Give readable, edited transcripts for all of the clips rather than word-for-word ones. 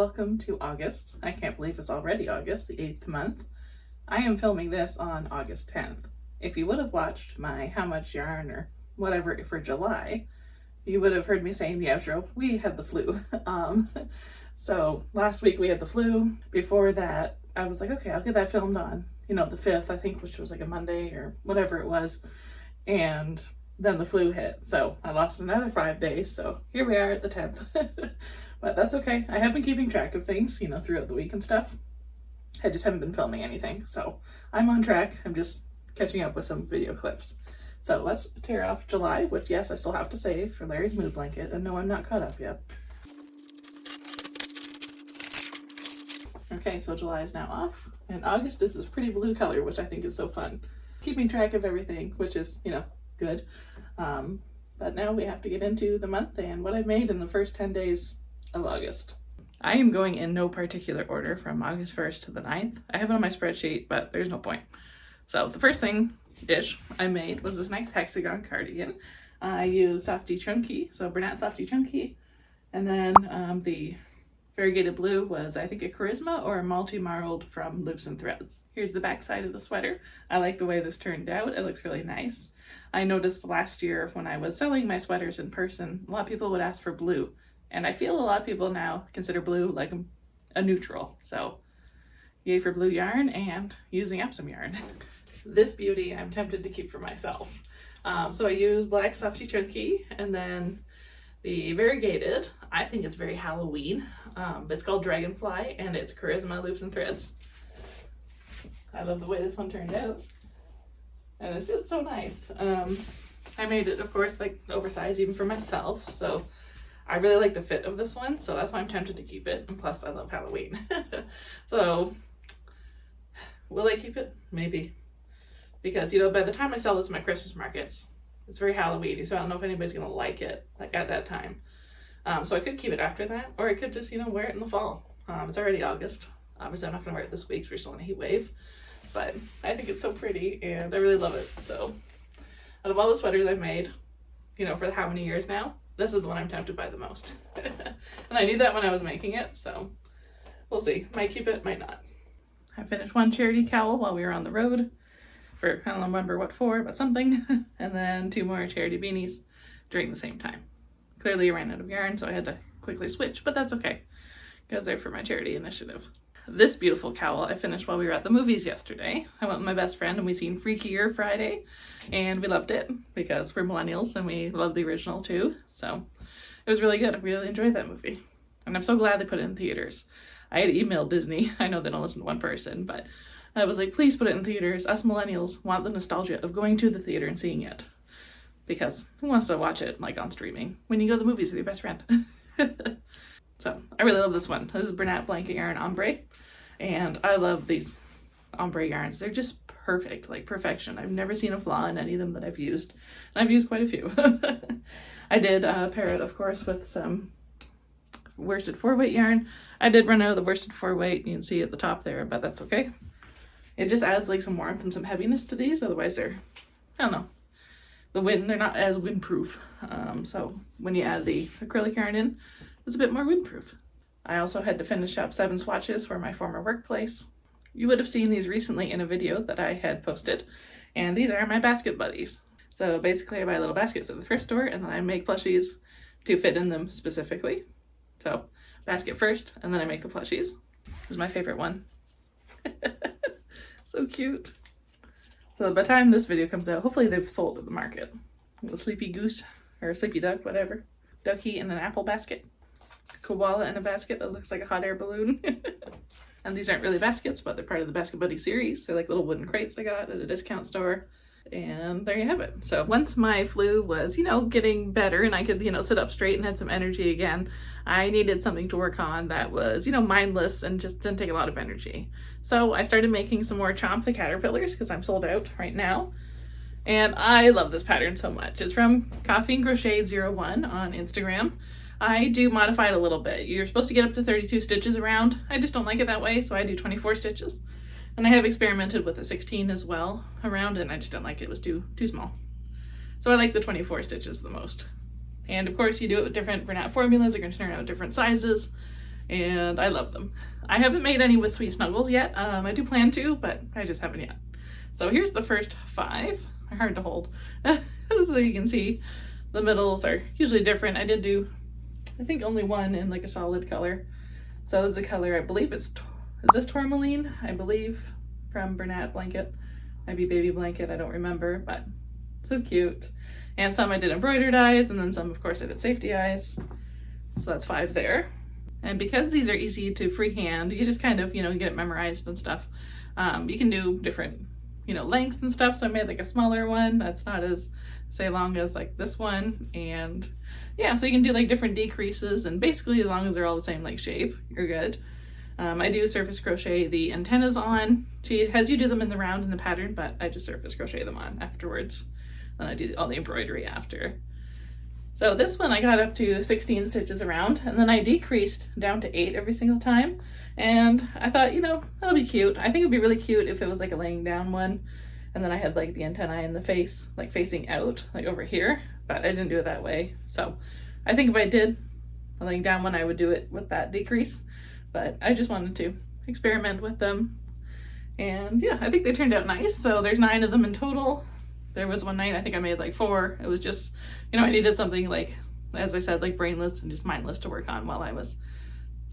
welcome to August. I can't believe it's already August, the 8th month. I am filming this on August 10th. If you would have watched my how much yarn or whatever for July, you would have heard me saying the outro, we had the flu. So last week we had the flu. Before that, I was like, okay, I'll get that filmed on, the 5th, I think, which was like a Monday or whatever it was. And then the flu hit. So I lost another 5 days. So here we are at the 10th. But that's okay. I have been keeping track of things, throughout the week and stuff. I just haven't been filming anything. So I'm on track. I'm just catching up with some video clips. So let's tear off July, which yes, I still have to save for Larry's mood blanket. And no, I'm not caught up yet. Okay, so July is now off. And August is this pretty blue color, which I think is so fun. Keeping track of everything, which is, good. But now we have to get into the month and what I've made in the first 10 days of August. I am going in no particular order from August 1st to the 9th. I have it on my spreadsheet, but there's no point. So the first thing-ish I made was this nice hexagon cardigan. I used Softy Chunky, so Bernat Softy Chunky. And then the variegated blue was, I think, a Charisma or a multi-marled from Loops and Threads. Here's the back side of the sweater. I like the way this turned out. It looks really nice. I noticed last year when I was selling my sweaters in person, a lot of people would ask for blue. And I feel a lot of people now consider blue like a neutral. So yay for blue yarn and using up some yarn. This beauty I'm tempted to keep for myself. So I used black Softy Chunky and then the variegated. I think it's very Halloween. It's called Dragonfly and it's Charisma Loops and Threads. I love the way this one turned out. And it's just so nice. I made it, of course, like oversized even for myself. So I really like the fit of this one. So that's why I'm tempted to keep it. And plus I love Halloween. So will I keep it? Maybe. Because, by the time I sell this at my Christmas markets, it's very Halloween-y. So I don't know if anybody's going to like it like at that time. So I could keep it after that. Or I could just, wear it in the fall. It's already August. Obviously I'm not going to wear it this week because we're still in a heat wave. But I think it's so pretty and I really love it. So out of all the sweaters I've made, for how many years now, this is the one I'm tempted by the most. And I knew that when I was making it, so we'll see. Might keep it, might not. I finished one charity cowl while we were on the road for, I don't remember what for, but something. And then 2 more charity beanies during the same time. Clearly I ran out of yarn, so I had to quickly switch, but that's okay because they're for my charity initiative. This beautiful cowl I finished while we were at the movies yesterday. I went with my best friend and we seen Freakier Friday and we loved it because we're millennials and we love the original too. So it was really good. I really enjoyed that movie. And I'm so glad they put it in theaters. I had emailed Disney. I know they don't listen to one person, but I was like, please put it in theaters. Us millennials want the nostalgia of going to the theater and seeing it. Because who wants to watch it like on streaming when you go to the movies with your best friend? So I really love this one. This is Bernat Blanket Yarn Ombre. And I love these ombre yarns. They're just perfect, like perfection. I've never seen a flaw in any of them that I've used. And I've used quite a few. I did pair it, of course, with some worsted 4-weight yarn. I did run out of the worsted 4-weight. You can see at the top there, but that's okay. It just adds like some warmth and some heaviness to these. Otherwise they're, I don't know. They're not as windproof. So when you add the acrylic yarn in, it's a bit more windproof. I also had to finish up 7 swatches for my former workplace. You would have seen these recently in a video that I had posted. And these are my basket buddies. So basically I buy little baskets at the thrift store and then I make plushies to fit in them specifically. So basket first and then I make the plushies. This is my favorite one. So cute. So by the time this video comes out, hopefully they've sold at the market. A little sleepy goose or sleepy duck, whatever. Ducky in an apple basket. Koala in a basket that looks like a hot air balloon. And these aren't really baskets, but they're part of the Basket Buddy series. They're like little wooden crates I got at a discount store. And there you have it. So once my flu was, getting better and I could, sit up straight and had some energy again, I needed something to work on that was, mindless and just didn't take a lot of energy. So I started making some more Chomp the Caterpillars because I'm sold out right now. And I love this pattern so much. It's from Coffee and Crochet 01 on Instagram. I do modify it a little bit. You're supposed to get up to 32 stitches around. I just don't like it that way, so I do 24 stitches. And I have experimented with a 16 as well around, and I just didn't like it. It was too small. So I like the 24 stitches the most. And of course you do it with different Bernat formulas. They're going to turn out different sizes. and I love them. I haven't made any with Sweet Snuggles yet. I do plan to, but I just haven't yet. So here's the first 5. They're hard to hold. So you can see the middles are usually different. I did do, I think, only one in like a solid color. So this is the color, I believe is this tourmaline? I believe, from Bernat Blanket. Maybe Baby Blanket, I don't remember, but so cute. And some I did embroidered eyes, and then some, of course, I did safety eyes. So that's 5 there. And because these are easy to freehand, you just kind of, get it memorized and stuff. You can do different, lengths and stuff. So I made like a smaller one that's not as, say, long as like this one. And yeah, so you can do like different decreases, and basically as long as they're all the same like shape, you're good. I do surface crochet the antennas on. She has you do them in the round in the pattern, but I just surface crochet them on afterwards. And I do all the embroidery after. So this one I got up to 16 stitches around, and then I decreased down to 8 every single time. And I thought, that'll be cute. I think it'd be really cute if it was like a laying down one, and then I had like the antennae in the face, like facing out, like over here, but I didn't do it that way. So I think if I did a laying down one, I would do it with that decrease, but I just wanted to experiment with them. And yeah, I think they turned out nice. So there's 9 of them in total. There was one night I think I made like 4. It was just, I needed something like, as I said, like brainless and just mindless to work on while I was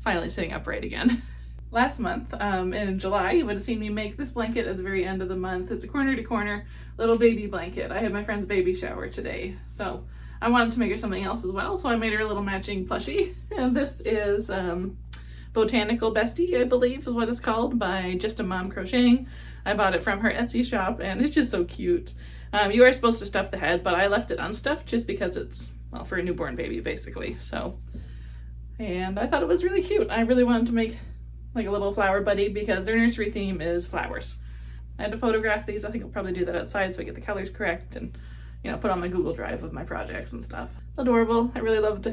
finally sitting upright again. Last month, in July, you would have seen me make this blanket at the very end of the month. It's a corner to corner little baby blanket. I had my friend's baby shower today, so I wanted to make her something else as well, so I made her a little matching plushie. And this is Botanical Bestie, I believe is what it's called, by Just a Mom Crocheting. I bought it from her Etsy shop, and it's just so cute. You are supposed to stuff the head, but I left it unstuffed just because it's, well, for a newborn baby, basically. So, and I thought it was really cute. I really wanted to make like a little flower buddy because their nursery theme is flowers. I had to photograph these. I think I'll probably do that outside so I get the colors correct and, put on my Google Drive of my projects and stuff. Adorable. I really loved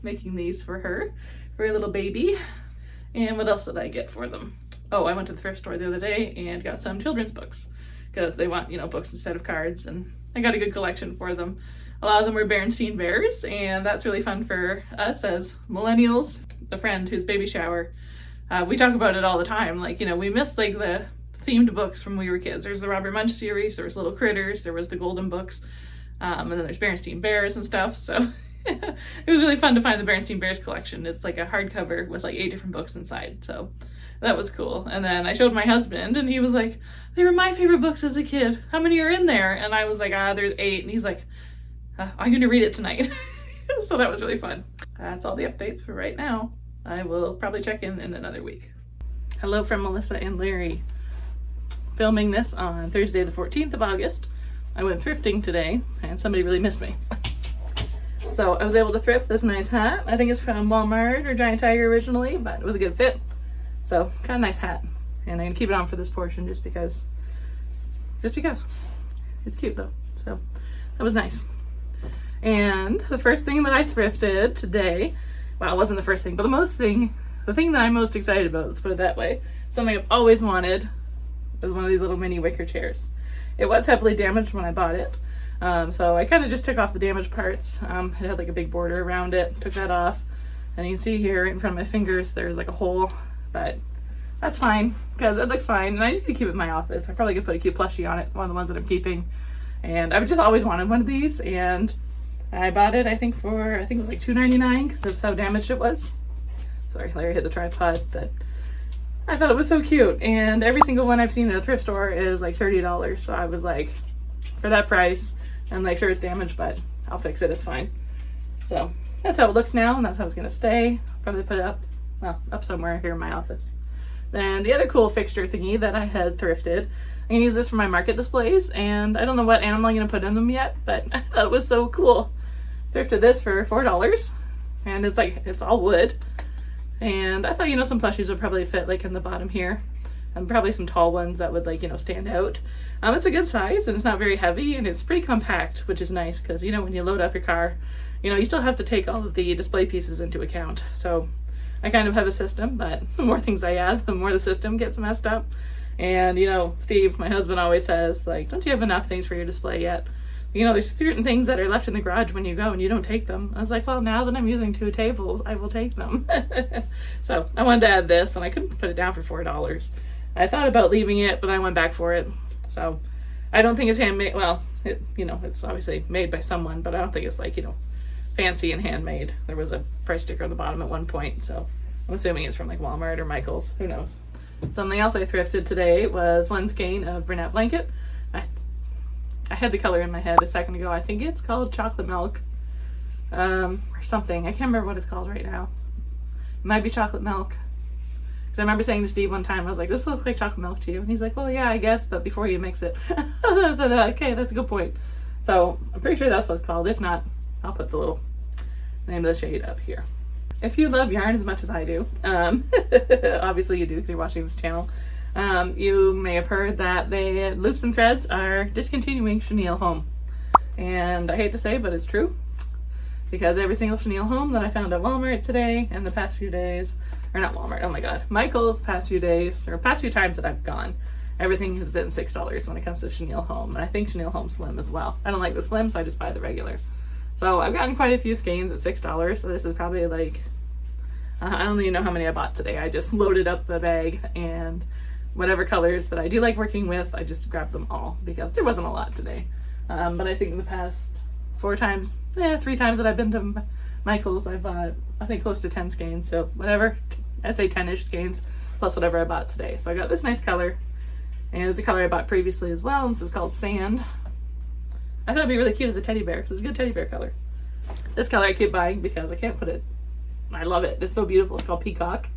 making these for her, for a little baby. And what else did I get for them? Oh, I went to the thrift store the other day and got some children's books because they want, books instead of cards, and I got a good collection for them. A lot of them were Berenstain Bears, and that's really fun for us as millennials. A friend whose baby shower, we talk about it all the time. Like, we miss like the themed books from when we were kids. There's the Robert Munch series, there was Little Critters, there was the Golden Books, and then there's Berenstain Bears and stuff. So it was really fun to find the Berenstain Bears collection. It's like a hardcover with like 8 different books inside. So that was cool. And then I showed my husband, and he was like, they were my favorite books as a kid. How many are in there? And I was like, there's 8. And he's like, I'm going to read it tonight. So that was really fun. That's all the updates for right now. I will probably check in another week. Hello from Melissa and Larry. Filming this on Thursday the 14th of August. I went thrifting today, and somebody really missed me. So I was able to thrift this nice hat. I think it's from Walmart or Giant Tiger originally, but it was a good fit. So kind of nice hat. And I'm gonna keep it on for this portion just because it's cute though. So that was nice. And the first thing that I thrifted today, well, it wasn't the first thing, but the thing that I'm most excited about, let's put it that way, something I've always wanted, is one of these little mini wicker chairs. It was heavily damaged when I bought it. So I kind of just took off the damaged parts. It had like a big border around it, took that off. And you can see here right in front of my fingers, there's like a hole, but that's fine because it looks fine. And I just need to keep it in my office. I probably could put a cute plushie on it, one of the ones that I'm keeping. And I've just always wanted one of these, and I bought it, I think it was like $2.99 because that's how damaged it was. Sorry, Larry hit the tripod, but I thought it was so cute. And every single one I've seen at a thrift store is like $30. So I was like, for that price, and like, sure, it's damaged, but I'll fix it, it's fine. So that's how it looks now, and that's how it's gonna stay. Probably put it up somewhere here in my office. Then the other cool fixture thingy that I had thrifted, I'm gonna use this for my market displays, and I don't know what animal I'm gonna put in them yet, but I thought it was so cool. Thrifted this for $4, and it's all wood. And I thought, some plushies would probably fit like in the bottom here, and probably some tall ones that would like, stand out. It's a good size, and it's not very heavy, and it's pretty compact, which is nice because, when you load up your car, you still have to take all of the display pieces into account. So I kind of have a system, but the more things I add, the more the system gets messed up. And, Steve, my husband, always says, like, don't you have enough things for your display yet? you know, there's certain things that are left in the garage when you go and you don't take them. I was like, well, now that I'm using 2 tables, I will take them. So I wanted to add this, and I couldn't put it down for $4. I thought about leaving it, but I went back for it. So I don't think it's handmade. Well, you know, it's obviously made by someone, but I don't think it's like, you know, fancy and handmade. There was a price sticker on the bottom at one point, so I'm assuming it's from like Walmart or Michael's. Who knows? Something else I thrifted today was one skein of Bernat blanket. I had the color in my head a second ago. I think it's called chocolate milk, or something. I can't remember what it's called right now. It might be chocolate milk. Because I remember saying to Steve one time, I was like, this looks like chocolate milk to you. And he's like, well, yeah, I guess, but before you mix it. So okay, that's a good point. So I'm pretty sure that's what it's called. If not, I'll put the little name of the shade up here. If you love yarn as much as I do, obviously you do because you're watching this channel, you may have heard that the Loops and Threads are discontinuing chenille home. And I hate to say, but it's true. Because every single chenille home that I found at Walmart today and the past few days, or not Walmart, oh my god, Michael's past few days, or past few times that I've gone, everything has been $6 when it comes to chenille home. And I think chenille home slim as well. I don't like the slim, so I just buy the regular. So I've gotten quite a few skeins at $6, so this is probably like, I don't even know how many I bought today. I just loaded up the bag, and whatever colors that I do like working with, I just grabbed them all because there wasn't a lot today. But I think in the past 3 times that I've been to Michael's, I've bought, I think, close to 10 skeins. So whatever, I'd say 10-ish skeins plus whatever I bought today. So I got this nice color, and it's a color I bought previously as well. And this is called Sand. I thought it'd be really cute as a teddy bear because it's a good teddy bear color. This color I keep buying because I can't put it. I love it. It's so beautiful. It's called Peacock.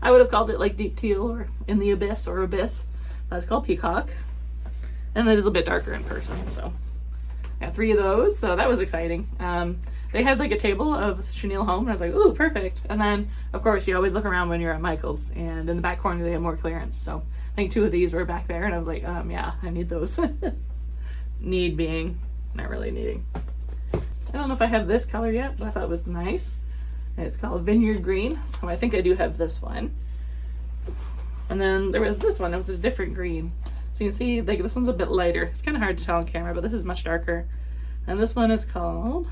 I would have called it like Deep Teal or In the Abyss or Abyss. But it's called Peacock. And it is a bit darker in person. So I got 3 of those. So that was exciting. They had like a table of chenille home. And I was like, ooh, perfect. And then, of course, you always look around when you're at Michael's. And in the back corner, they have more clearance. So I think 2 of these were back there. And I was like, yeah, I need those. Need being not really needing. I don't know if I have this color yet, but I thought it was nice. And it's called Vineyard Green. So I think I do have this one. And then there was this one. It was a different green. So you can see, like, this one's a bit lighter. It's kind of hard to tell on camera, but this is much darker. And this one is called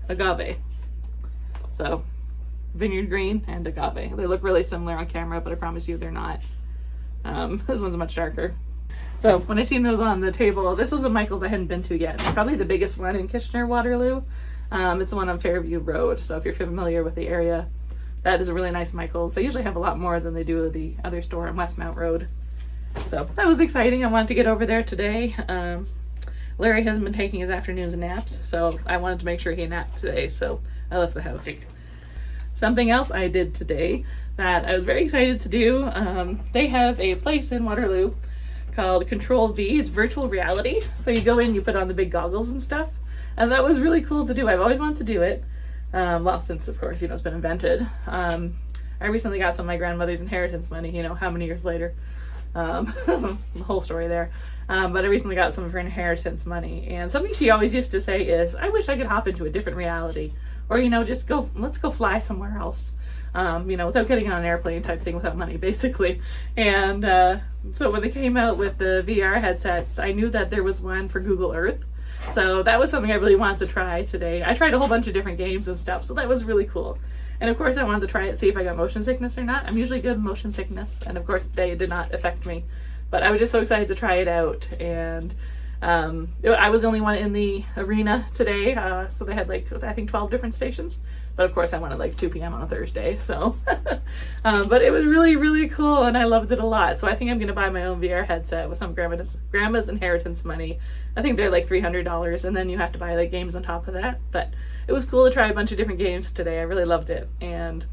Agave. So Vineyard Green and Agave. They look really similar on camera, but I promise you they're not. This one's much darker. So when I seen those on the table, this was a Michael's I hadn't been to yet. It's probably the biggest one in Kitchener-Waterloo. It's the one on Fairview Road. So if you're familiar with the area, that is a really nice Michael's. They usually have a lot more than they do at the other store on Westmount Road. So that was exciting. I wanted to get over there today. Larry hasn't been taking his afternoons naps, so I wanted to make sure he napped today. So I left the house. Something else I did today that I was very excited to do. They have a place in Waterloo called Control V. It's virtual reality. So you go in, you put on the big goggles and stuff. And that was really cool to do. I've always wanted to do it. Well, since, of course, you know, it's been invented. I recently got some of my grandmother's inheritance money, you know, how many years later. The whole story there. But I recently got some of her inheritance money. And something she always used to say is, I wish I could hop into a different reality. Or, you know, just go, let's go fly somewhere else. You know, without getting on an airplane type thing, without money, basically. And so when they came out with the VR headsets, I knew that there was one for Google Earth. So that was something I really wanted to try today. I tried a whole bunch of different games and stuff, so that was really cool. And of course I wanted to try it, see if I got motion sickness or not. I'm usually good at motion sickness, and of course they did not affect me. But I was just so excited to try it out. And I was the only one in the arena today, so they had like, I think 12 different stations. But of course I went at like 2 p.m. on a Thursday, so. But it was really, really cool, and I loved it a lot. So I think I'm gonna buy my own VR headset with some grandma's inheritance money. I think they're like $300, and then you have to buy like games on top of that. But it was cool to try a bunch of different games today. I really loved it, and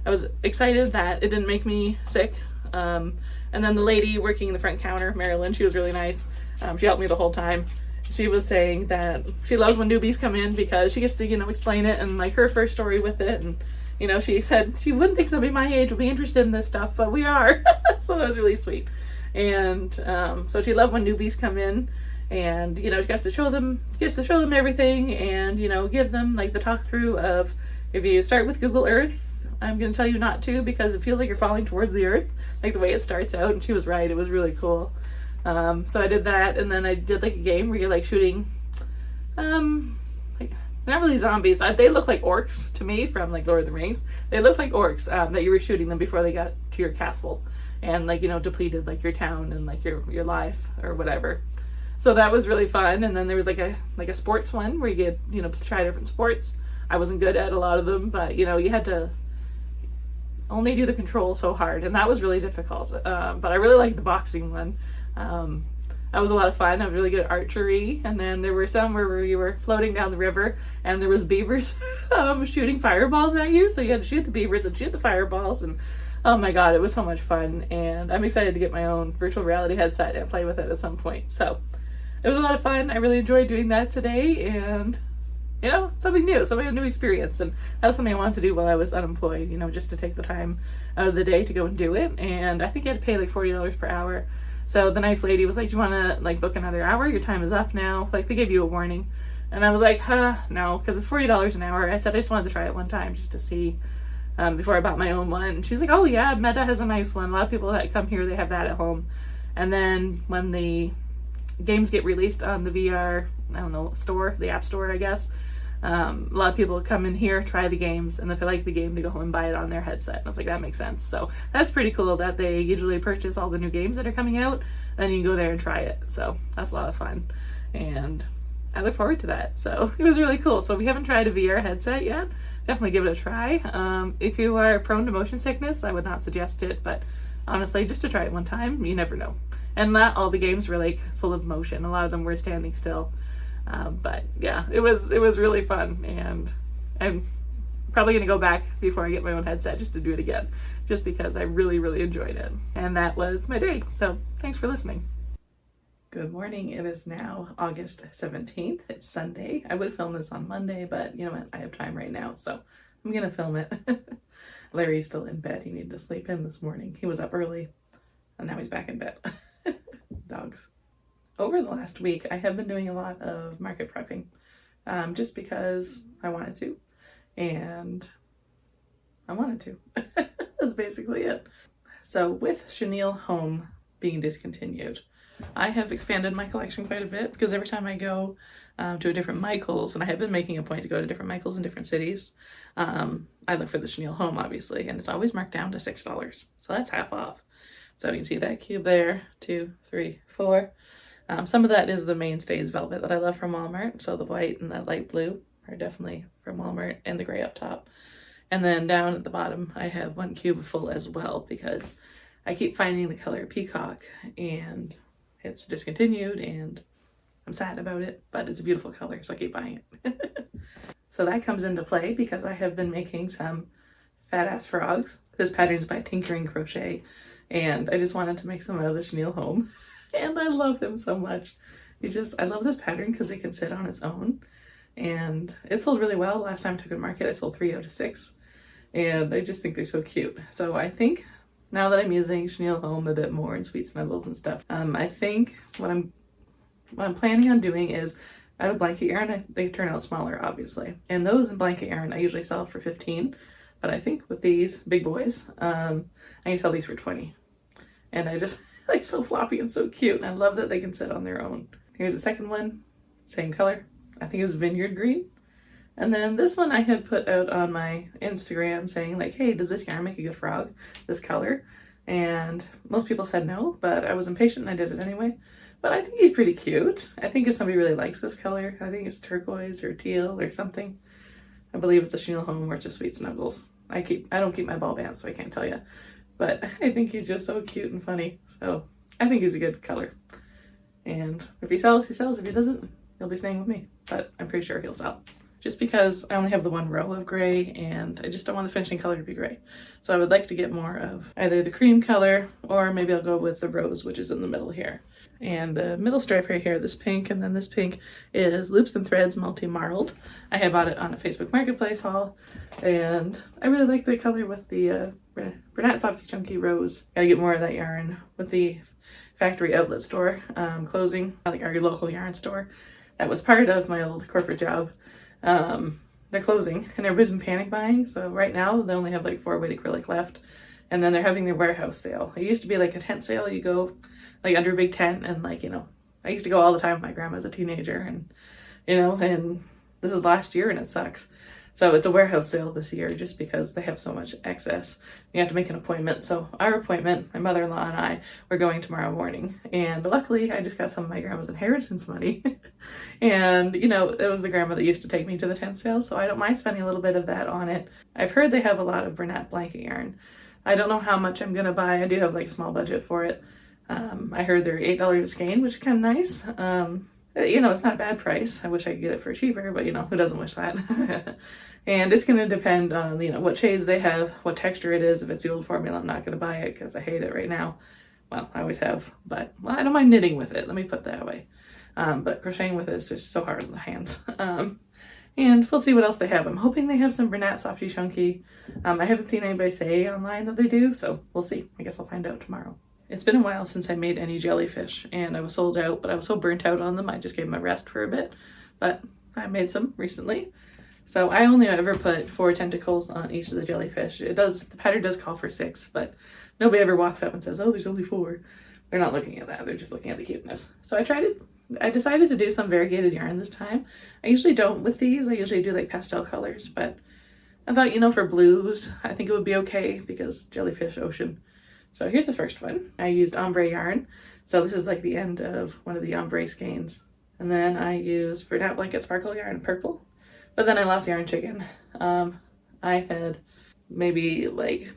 I was excited that it didn't make me sick. And then the lady working in the front counter, Marilyn, she was really nice. She helped me the whole time. She was saying that she loves when newbies come in because she gets to, you know, explain it and like her first story with it. And, you know, she said she wouldn't think somebody my age would be interested in this stuff, but we are. So that was really sweet. And so she loved when newbies come in, and, you know, she gets to show them everything, and, you know, give them like the talk through of, if you start with Google Earth, I'm going to tell you not to because it feels like you're falling towards the earth, like the way it starts out. And she was right. It was really cool. So I did that, and then I did like a game where you're like shooting like, not really zombies. They look like orcs to me from like Lord of the Rings. They look like orcs that you were shooting them before they got to your castle and like, you know, depleted like your town and like your life or whatever. So that was really fun. And then there was like a sports one where you get, you know, try different sports. I wasn't good at a lot of them, but you know, you had to only do the control so hard, and that was really difficult. But I really liked the boxing one. That was a lot of fun. I was really good at archery. And then there were some where you were floating down the river and there was beavers shooting fireballs at you. So you had to shoot the beavers and shoot the fireballs. And oh my God, it was so much fun. And I'm excited to get my own virtual reality headset and play with it at some point. So it was a lot of fun. I really enjoyed doing that today. And you know, something new, a new experience. And that was something I wanted to do while I was unemployed, you know, just to take the time out of the day to go and do it. And I think you had to pay like $40 per hour. So the nice lady was like, do you want to like book another hour? Your time is up now. Like they gave you a warning. And I was like, no, because it's $40 an hour. I said, I just wanted to try it one time just to see before I bought my own one. And she's like, oh yeah, Meta has a nice one. A lot of people that come here, they have that at home. And then when the games get released on the VR, I don't know, store, the app store, I guess, a lot of people come in here, try the games, and if they like the game, they go home and buy it on their headset. And I was like, that makes sense. So that's pretty cool that they usually purchase all the new games that are coming out, and you can go there and try it. So that's a lot of fun, and I look forward to that. So it was really cool. So if you haven't tried a VR headset yet, definitely give it a try. If you are prone to motion sickness, I would not suggest it, but honestly, just to try it one time, you never know. And not all the games were like full of motion. A lot of them were standing still. But yeah, it was really fun, and I'm probably gonna go back before I get my own headset just to do it again, just because I really, really enjoyed it. And that was my day. So thanks for listening. Good morning. It is now August 17th. It's Sunday. I would film this on Monday, but you know what? I have time right now, so I'm gonna film it. Larry's still in bed. He needed to sleep in this morning. He was up early, and now he's back in bed. Dogs. Over the last week, I have been doing a lot of market prepping, just because I wanted to, and I wanted to. That's basically it. So with Chenille Home being discontinued, I have expanded my collection quite a bit, because every time I go to a different Michael's, and I have been making a point to go to different Michael's in different cities, I look for the Chenille Home, obviously, and it's always marked down to $6. So that's half off. So you can see that cube there, 2, 3, 4. Some of that is the Mainstays velvet that I love from Walmart. So the white and the light blue are definitely from Walmart, and the gray up top. And then down at the bottom, I have one cube full as well, because I keep finding the color peacock and it's discontinued, and I'm sad about it, but it's a beautiful color, so I keep buying it. So that comes into play because I have been making some fat ass frogs. This pattern's by Tinkering Crochet, and I just wanted to make some out of the Chenille Home. And I love them so much. I love this pattern because it can sit on its own, and it sold really well. Last time I took it to market, I sold 3 out of 6, and I just think they're so cute. So I think now that I'm using Chenille Home a bit more and Sweet Snuggles and stuff, I think what I'm planning on doing is out of blanket yarn, they turn out smaller, obviously, and those in blanket yarn I usually sell for 15, but I think with these big boys, I can sell these for 20, and they're so floppy and so cute, and I love that they can sit on their own. Here's the second one, same color. I think it was Vineyard Green. And then this one I had put out on my Instagram saying like, hey, does this yarn make a good frog, this color? And most people said no, but I was impatient and I did it anyway. But I think he's pretty cute. I think if somebody really likes this color, I think it's turquoise or teal or something. I believe it's a Chenille Home or it's a Sweet Snuggles. I don't keep my ball band, so I can't tell you. But I think he's just so cute and funny. So I think he's a good color. And if he sells, he sells. If he doesn't, he'll be staying with me. But I'm pretty sure he'll sell. Just because I only have the one row of gray, and I just don't want the finishing color to be gray. So I would like to get more of either the cream color, or maybe I'll go with the rose, which is in the middle here. And the middle stripe right here, this pink, and then this pink is Loops and Threads Multi-Marled. I had bought it on a Facebook Marketplace haul, and I really like the color with the Bernat Softy Chunky Rose. Gotta get more of that yarn with the factory outlet store closing, like our local yarn store. That was part of my old corporate job. They're closing, and everybody's been panic buying, so right now they only have like 4 weight acrylic left, and then they're having their warehouse sale. It used to be like a tent sale. You go like under a big tent, and like, you know, I used to go all the time with my grandma as a teenager, and you know, and this is last year and it sucks. So it's a warehouse sale this year just because they have so much excess. You have to make an appointment. So our appointment, my mother-in-law and I, we're going tomorrow morning. And luckily I just got some of my grandma's inheritance money. And, you know, it was the grandma that used to take me to the tent sale, so I don't mind spending a little bit of that on it. I've heard they have a lot of Bernat blanket yarn. I don't know how much I'm gonna buy. I do have like a small budget for it. I heard they're $8 a skein, which is kind of nice. You know, it's not a bad price. I wish I could get it for cheaper, but you know, who doesn't wish that? And it's going to depend on, you know, what shades they have, what texture it is. If it's the old formula, I'm not going to buy it because I hate it right now. Well, I always have, but well, I don't mind knitting with it. Let me put that away. But crocheting with it is just so hard on the hands. And we'll see what else they have. I'm hoping they have some Bernat Softy Chunky. I haven't seen anybody say online that they do, so we'll see. I guess I'll find out tomorrow. It's been a while since I made any jellyfish, and I was sold out, but I was so burnt out on them, I just gave them a rest for a bit. But I made some recently. So I only ever put 4 tentacles on each of the jellyfish. The pattern does call for 6, but nobody ever walks up and says, oh, there's only 4. They're not looking at that, they're just looking at the cuteness. So I decided to do some variegated yarn this time. I usually don't with these, I usually do like pastel colors, but I thought, you know, for blues, I think it would be okay because jellyfish, ocean. So here's the first one. I used ombre yarn. So this is like the end of one of the ombre skeins. And then I used Bernat Blanket Sparkle yarn purple. But then I lost yarn chicken. I had maybe like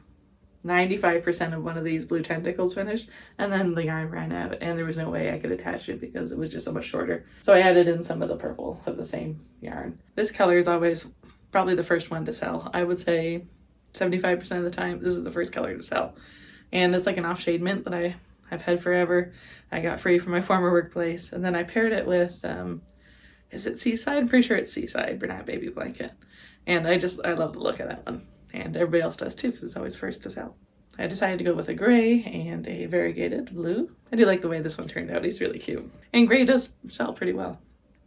95% of one of these blue tentacles finished, and then the yarn ran out and there was no way I could attach it because it was just so much shorter. So I added in some of the purple of the same yarn. This color is always probably the first one to sell. I would say 75% of the time this is the first color to sell. And it's like an off-shade mint that I've had forever. I got free from my former workplace. And then I paired it with, is it Seaside? I'm pretty sure it's Seaside Bernat Baby Blanket. And I love the look of that one. And everybody else does too, because it's always first to sell. I decided to go with a gray and a variegated blue. I do like the way this one turned out. He's really cute. And gray does sell pretty well.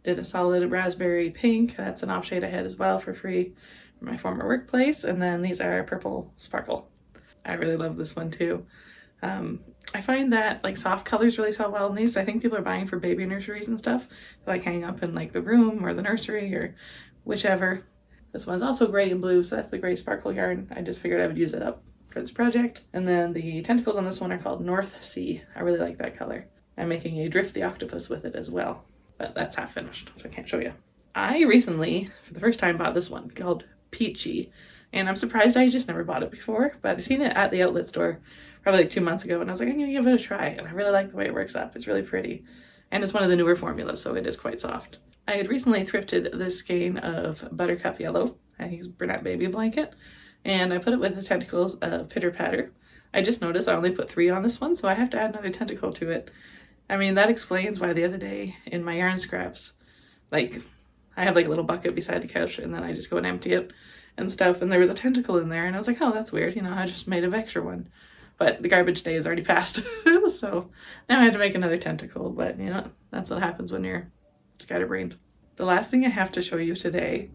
Did a solid raspberry pink. That's an off-shade I had as well for free from my former workplace. And then these are purple sparkle. I really love this one too. I find that like soft colors really sell well in these. I think people are buying for baby nurseries and stuff to like hang up in like the room or the nursery or whichever. This one's also gray and blue, so that's the gray sparkle yarn. I just figured I would use it up for this project. And then the tentacles on this one are called North Sea. I really like that color. I'm making a Drift the Octopus with it as well, but that's half finished, so I can't show you. I recently, for the first time, bought this one called Peachy. And I'm surprised I just never bought it before, but I've seen it at the outlet store probably like 2 months ago, and I was like, I'm gonna give it a try. And I really like the way it works up. It's really pretty. And it's one of the newer formulas, so it is quite soft. I had recently thrifted this skein of Buttercup Yellow. I think it's Bernat Baby Blanket. And I put it with the tentacles of Pitter Patter. I just noticed I only put 3 on this one, so I have to add another tentacle to it. I mean, that explains why the other day in my yarn scraps, like, I have like a little bucket beside the couch, and then I just go and empty it and stuff, and there was a tentacle in there, and I was like, oh, that's weird, you know, I just made an extra one. But the garbage day is already passed, so now I had to make another tentacle, but you know, that's what happens when you're scatterbrained. The last thing I have to show you today,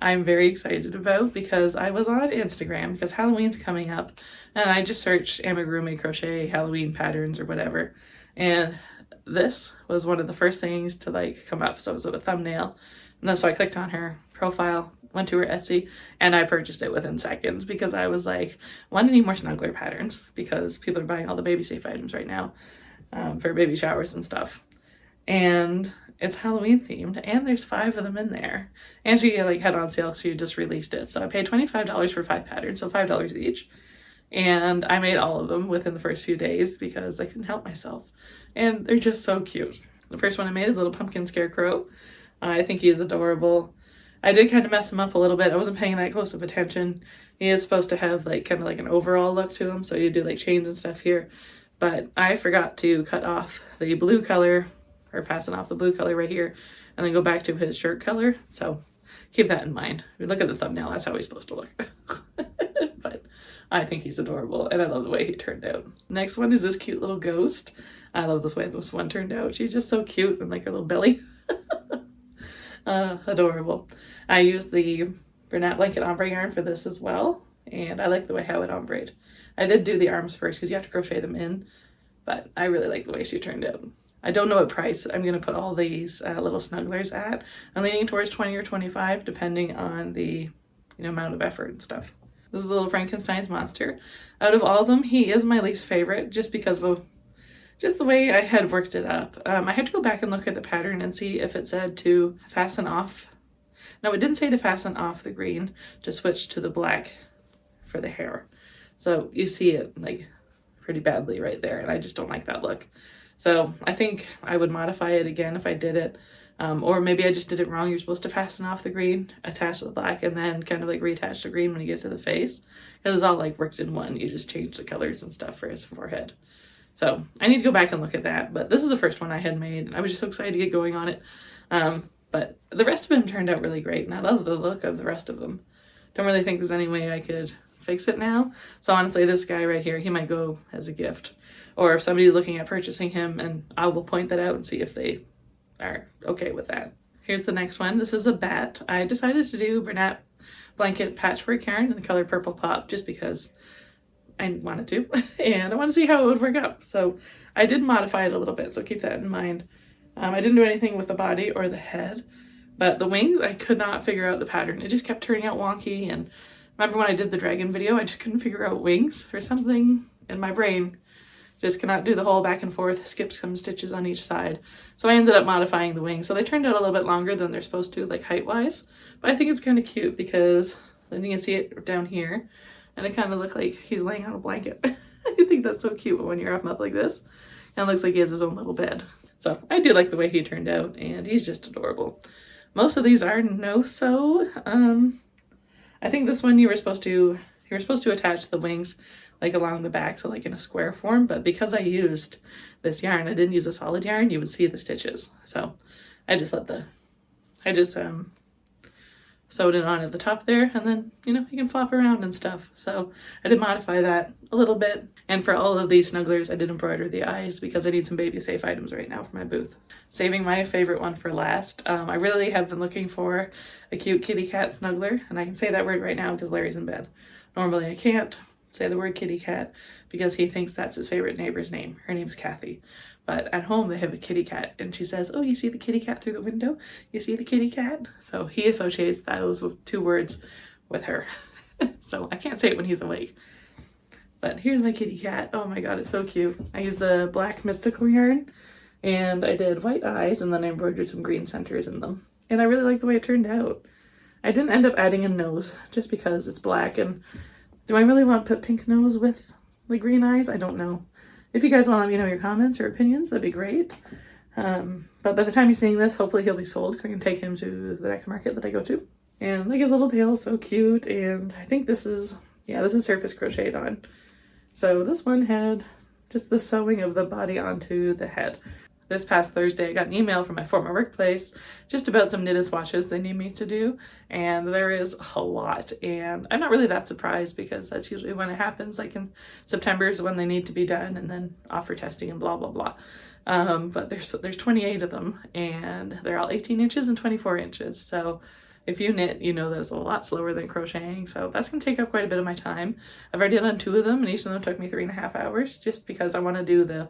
I'm very excited about because I was on Instagram because Halloween's coming up, and I just searched amigurumi crochet Halloween patterns or whatever, and this was one of the first things to like come up, so it was a thumbnail, and then so I clicked on her profile, went to her Etsy, and I purchased it within seconds because I was like, one, I need more snuggler patterns because people are buying all the baby safe items right now for baby showers and stuff, and it's Halloween themed, and there's 5 of them in there, and she like had on sale, she just released it, so I paid $25 for 5 patterns, so $5 each, and I made all of them within the first few days because I couldn't help myself, and they're just so cute. The first one I made is a little pumpkin scarecrow. I think he is adorable. I did kind of mess him up a little bit. I wasn't paying that close of attention. He is supposed to have like kind of like an overall look to him, so you do like chains and stuff here, but I forgot to cut off the blue color, or passing off the blue color right here, and then go back to his shirt color, so keep that in mind. If you look at the thumbnail, that's how he's supposed to look. But I think he's adorable, and I love the way he turned out. Next one is this cute little ghost. I love this way this one turned out. She's just so cute, and like her little belly. Adorable. I used the Bernat Blanket ombre yarn for this as well, and I like the way how it ombreed. I did do the arms first because you have to crochet them in, but I really like the way she turned out. I don't know what price I'm going to put all these little snugglers at. I'm leaning towards 20 or 25 depending on the amount of effort and stuff. This is little Frankenstein's monster. Out of all of them, he is my least favorite just because of just the way I had worked it up. I had to go back and look at the pattern and see if it said to fasten off. No, it didn't say to fasten off the green, to switch to the black for the hair. So you see it like pretty badly right there, and I just don't like that look. So I think I would modify it again if I did it. Or maybe I just did it wrong. You're supposed to fasten off the green, attach the black, and then kind of like reattach the green when you get to the face. It was all like worked in one. You just change the colors and stuff for his forehead. So I need to go back and look at that. But this is the first one I had made, and I was just so excited to get going on it. But the rest of them turned out really great, and I love the look of the rest of them. Don't really think there's any way I could fix it now. So honestly, this guy right here, he might go as a gift. Or if somebody's looking at purchasing him, and I will point that out and see if they are okay with that. Here's the next one. This is a bat. I decided to do Bernat blanket patchwork yarn in the color Purple Pop just because I wanted to, and I want to see how it would work out. So I did modify it a little bit, so keep that in mind. I didn't do anything with the body or the head, but the wings, I could not figure out the pattern. It just kept turning out wonky, and remember when I did the dragon video, I just couldn't figure out wings or something in my brain. Just cannot do the whole back and forth, skip some stitches on each side. So I ended up modifying the wings. So they turned out a little bit longer than they're supposed to, like height-wise. But I think it's kind of cute because then you can see it down here. And it kind of looks like he's laying on a blanket. I think that's so cute when you wrap him up like this. And it looks like he has his own little bed. So I do like the way he turned out, and he's just adorable. Most of these are no-sew. I think this one you were supposed to attach the wings like along the back, so like in a square form, but because I used this yarn, I didn't use a solid yarn, you would see the stitches. So I just sewed it on at the top there, and then you can flop around and stuff. So I did modify that a little bit. And for all of these snugglers, I did embroider the eyes because I need some baby safe items right now for my booth. Saving my favorite one for last. I really have been looking for a cute kitty cat snuggler, and I can say that word right now because Larry's in bed. Normally I can't say the word kitty cat because he thinks that's his favorite neighbor's name. Her name's Kathy. But at home they have a kitty cat, and she says, "Oh, you see the kitty cat through the window? You see the kitty cat?" So he associates those two words with her. So I can't say it when he's awake. But here's my kitty cat. Oh my god, it's so cute. I used the black mystical yarn, and I did white eyes, and then I embroidered some green centers in them. And I really like the way it turned out. I didn't end up adding a nose just because it's black, and do I really want to put pink nose with the green eyes? I don't know. If you guys want to let me know your comments or opinions, that'd be great. But by the time you're seeing this, hopefully he'll be sold because I can take him to the next market that I go to. And like his little tail is so cute, and I think this is surface crocheted on. So this one had just the sewing of the body onto the head. This past Thursday, I got an email from my former workplace just about some knitted swatches they need me to do, and there is a lot, and I'm not really that surprised because that's usually when it happens. Like in September is when they need to be done, and then off for testing and blah blah blah. But there's 28 of them, and they're all 18 inches and 24 inches. So if you knit, you know that it's a lot slower than crocheting, so that's gonna take up quite a bit of my time. I've already done 2 of them, and each of them took me 3.5 hours, just because I want to do the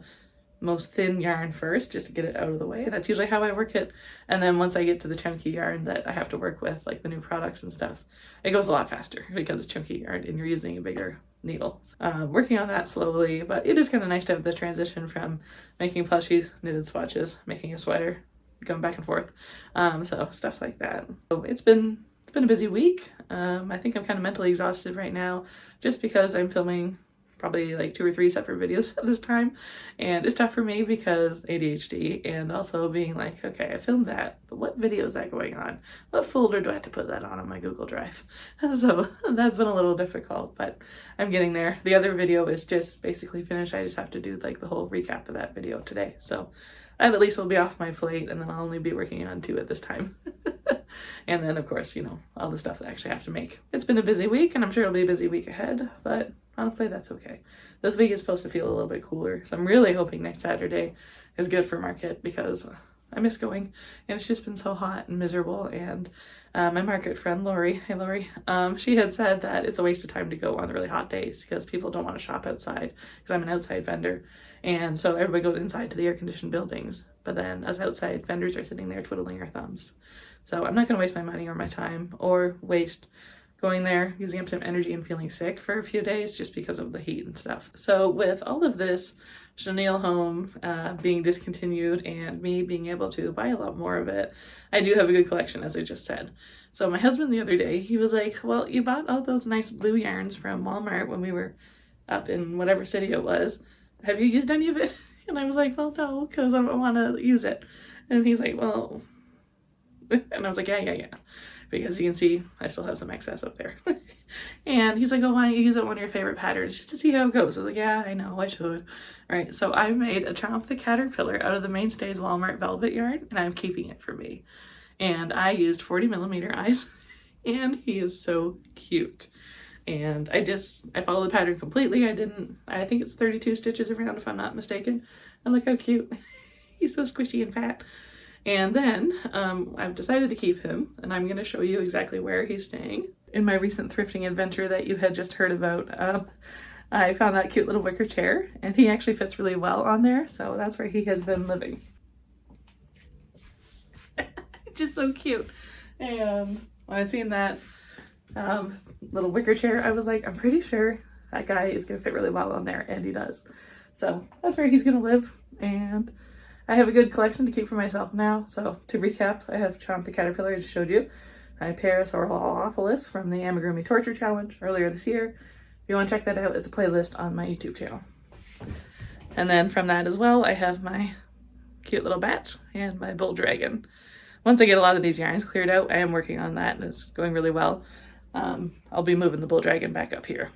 most thin yarn first just to get it out of the way. That's usually how I work it, and then once I get to the chunky yarn that I have to work with, like the new products and stuff, it goes a lot faster because it's chunky yarn and you're using a bigger needle. Working on that slowly, but it is kind of nice to have the transition from making plushies, knitted swatches, making a sweater, going back and forth, so stuff like that. So it's been a busy week. I think I'm kind of mentally exhausted right now just because I'm filming probably like 2 or 3 separate videos at this time, and it's tough for me because ADHD, and also being like, okay, I filmed that, but what video is that going on? What folder do I have to put that on my Google Drive? So that's been a little difficult, but I'm getting there. The other video is just basically finished. I just have to do like the whole recap of that video today, so that at least will be off my plate, and then I'll only be working on 2 at this time. And then of course, all the stuff that I actually have to make. It's been a busy week, and I'm sure it'll be a busy week ahead, but honestly, that's okay. This week is supposed to feel a little bit cooler, so I'm really hoping next Saturday is good for market because I miss going, and it's just been so hot and miserable. And my market friend Lori, hey Lori, she had said that it's a waste of time to go on really hot days because people don't want to shop outside because I'm an outside vendor, And so everybody goes inside to the air-conditioned buildings. But then us outside vendors are sitting there twiddling our thumbs. So I'm not going to waste my money or my time or waste going there, using up some energy and feeling sick for a few days just because of the heat and stuff. So with all of this chenille home being discontinued and me being able to buy a lot more of it, I do have a good collection, as I just said. So my husband the other day, he was like, well, you bought all those nice blue yarns from Walmart when we were up in whatever city it was. Have you used any of it? And I was like, well, no, because I don't want to use it. And he's like, well, and I was like, yeah. Because you can see I still have some excess up there. And he's like, oh, why don't you use it one of your favorite patterns just to see how it goes? I was like, yeah, I know, I should. All right, so I made a Chomp the Caterpillar out of the Mainstays Walmart velvet yarn, and I'm keeping it for me. And I used 40mm eyes, and he is so cute. And I followed the pattern completely. I think it's 32 stitches around if I'm not mistaken. And look how cute. He's so squishy and fat. And then I've decided to keep him, and I'm going to show you exactly where he's staying. In my recent thrifting adventure that you had just heard about, I found that cute little wicker chair, and he actually fits really well on there, so that's where he has been living. Just so cute. And when I seen that little wicker chair, I was like, I'm pretty sure that guy is going to fit really well on there, and he does. So that's where he's going to live, and I have a good collection to keep for myself now. So to recap, I have Chomp the Caterpillar, I just showed you. My Parasaurolophilus from the Amigurumi Torture Challenge earlier this year. If you want to check that out, it's a playlist on my YouTube channel. And then from that as well, I have my cute little bat and my bull dragon. Once I get a lot of these yarns cleared out, I am working on that and it's going really well. I'll be moving the bull dragon back up here.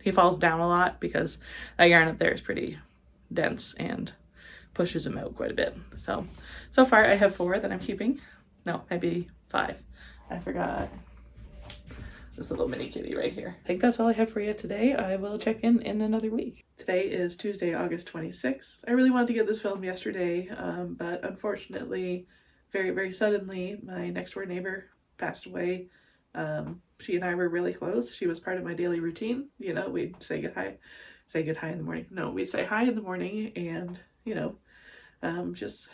He falls down a lot because that yarn up there is pretty dense and pushes him out quite a bit. So far I have 4 that I'm keeping. No, maybe 5. I forgot this little mini kitty right here. I think that's all I have for you today. I will check in another week. Today is Tuesday, August 26th. I really wanted to get this filmed yesterday, but unfortunately, very, very suddenly, my next door neighbor passed away. She and I were really close. She was part of my daily routine. You know, we'd say good hi in the morning. No, we'd say hi in the morning and, you know, just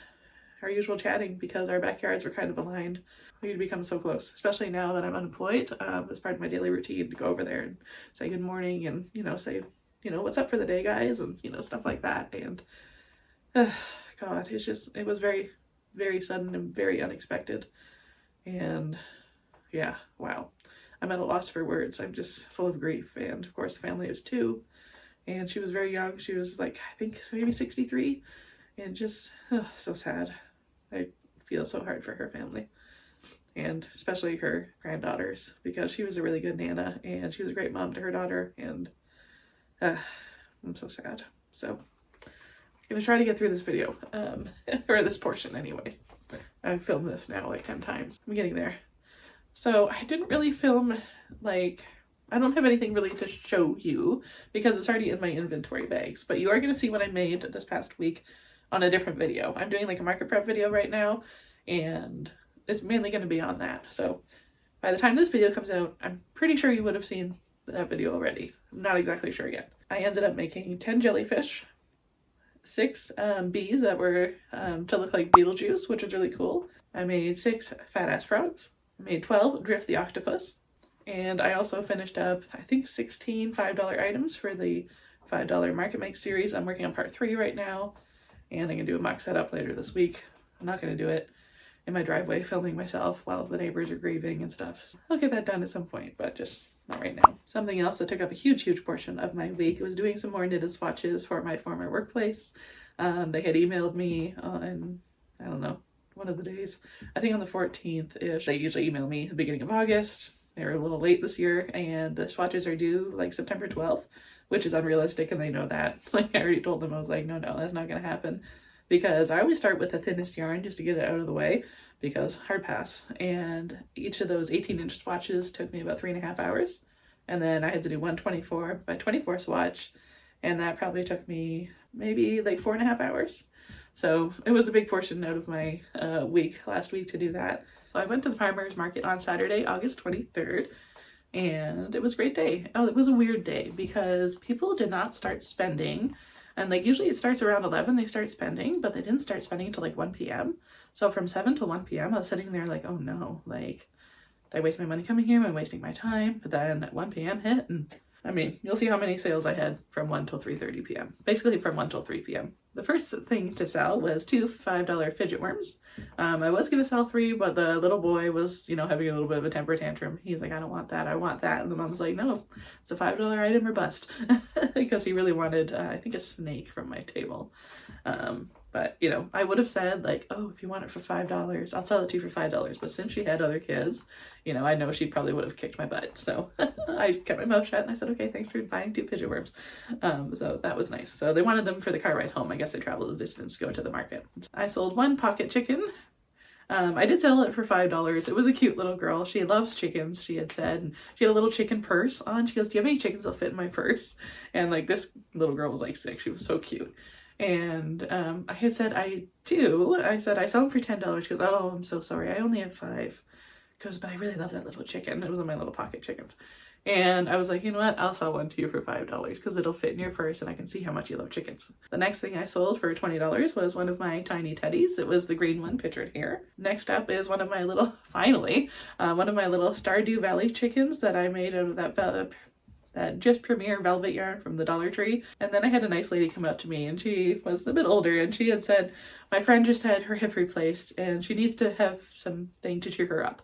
our usual chatting because our backyards were kind of aligned. We'd become so close, especially now that I'm unemployed. It's part of my daily routine to go over there and say good morning and, you know, say, you know, what's up for the day, guys, and, you know, stuff like that. And God, it was very, very sudden and very unexpected. And yeah, wow. I'm at a loss for words. I'm just full of grief. And of course the family is too. And she was very young. She was like, I think maybe 63. And just so sad. I feel so hard for her family. And especially her granddaughters, because she was a really good nana and she was a great mom to her daughter. And I'm so sad. So I'm going to try to get through this video, or this portion anyway. I've filmed this now like 10 times. I'm getting there. So I didn't really film, I don't have anything really to show you because it's already in my inventory bags, but you are going to see what I made this past week on a different video. I'm doing like a market prep video right now, and it's mainly going to be on that. So by the time this video comes out, I'm pretty sure you would have seen that video already. I'm not exactly sure yet. I ended up making 10 jellyfish, 6 bees that were to look like Beetlejuice, which was really cool. I made 6 fat ass frogs. I made 12 Drift the Octopus. And I also finished up, I think, 16 $5 items for the $5 Market Make series. I'm working on part 3 right now. And I'm going to do a mock setup later this week. I'm not going to do it in my driveway filming myself while the neighbors are grieving and stuff. I'll get that done at some point, but just not right now. Something else that took up a huge portion of my week was doing some more knitted swatches for my former workplace. They had emailed me on, I don't know, one of the days. I think on the 14th-ish. They usually email me at the beginning of August. They were a little late this year, and the swatches are due like September 12th, which is unrealistic, and they know that. Like, I already told them, I was like, no, that's not going to happen. Because I always start with the thinnest yarn just to get it out of the way, because hard pass. And each of those 18-inch swatches took me about 3.5 hours. And then I had to do 124 by 24 swatch, and that probably took me maybe like 4.5 hours. So it was a big portion out of my week last week to do that. So I went to the farmer's market on Saturday, August 23rd, and it was a great day. Oh, it was a weird day because people did not start spending And like usually it starts around 11, they start spending, but they didn't start spending until like 1 p.m. So from 7 to 1 p.m. I was sitting there like, oh no, like, did I waste my money coming here? Am I wasting my time? But then at 1 p.m. hit, and I mean, you'll see how many sales I had from 1 till 3:30 p.m. Basically from 1 till 3 p.m. The first thing to sell was 2 $5 fidget worms. I was going to sell 3, but the little boy was, you know, having a little bit of a temper tantrum. He's like, I don't want that, I want that. And the mom was like, no, it's a $5 item or bust. Because he really wanted, I think, a snake from my table. But, you know, I would have said like, oh, if you want it for $5, I'll sell it to you for $5. But since she had other kids, you know, I know she probably would have kicked my butt. So I kept my mouth shut and I said, okay, thanks for buying 2 fidget worms. So that was nice. So they wanted them for the car ride home. I guess they traveled a distance to go to the market. I sold 1 pocket chicken. I did sell it for $5. It was a cute little girl. She loves chickens, she had said. And she had a little chicken purse on. She goes, do you have any chickens that'll fit in my purse? And like this little girl was like 6. She was so cute. And I had said, I do. I said, I sell them for $10. She goes, oh, I'm so sorry. I only have 5. Goes, but I really love that little chicken. It was in my little pocket chickens. And I was like, you know what? I'll sell one to you for $5 because it'll fit in your purse and I can see how much you love chickens. The next thing I sold for $20 was one of my tiny teddies. It was the green one pictured here. Next up is one of my little, finally, one of my little Stardew Valley chickens that I made out of that just premier velvet yarn from the Dollar Tree. And then I had a nice lady come up to me and she was a bit older and she had said, my friend just had her hip replaced and she needs to have something to cheer her up.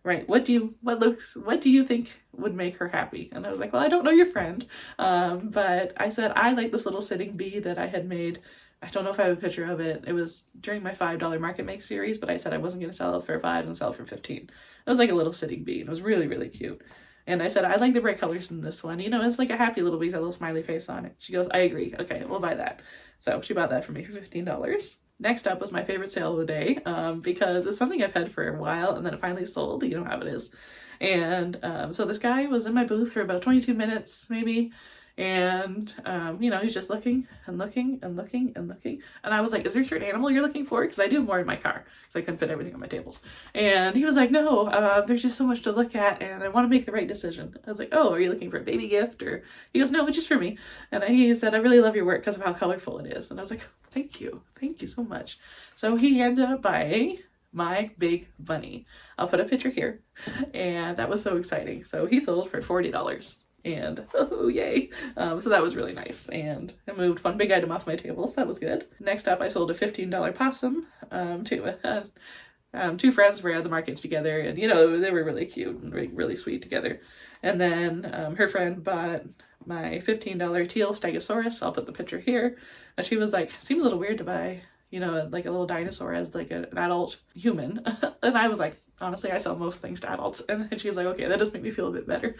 Right, what do you think would make her happy? And I was like, well, I don't know your friend, but I said I like this little sitting bee that I had made. I don't know if I have a picture of it. It was during my $5 Market Make series, but I said I wasn't going to sell it for 5 and sell it for 15. It was like a little sitting bee and it was really, really cute. And I said, I like the bright colors in this one. You know, it's like a happy little bee, a little smiley face on it. She goes, I agree. Okay, we'll buy that. So she bought that for me for $15. Next up was my favorite sale of the day, because it's something I've had for a while and then it finally sold. You know how it is. And so this guy was in my booth for about 22 minutes maybe. And, you know, he's just looking and looking and looking and looking. And I was like, is there a certain animal you're looking for? Because I do more in my car because I couldn't fit everything on my tables. And he was like, no, there's just so much to look at and I want to make the right decision. I was like, oh, are you looking for a baby gift? Or he goes, no, it's just for me. And he said, I really love your work because of how colorful it is. And I was like, thank you so much. So he ended up buying my big bunny. I'll put a picture here. And that was so exciting. So he sold for $40. And oh yay, so that was really nice, and I moved one big item off my table, so that was good. Next up I sold a $15 possum to 2 friends were at the market together, and you know, they were really cute and really sweet together. And then her friend bought my $15 teal stegosaurus. I'll put the picture here. And she was like, seems a little weird to buy, you know, like a little dinosaur as like an adult human. And I was like, honestly, I sell most things to adults. And she was like, okay, that does make me feel a bit better.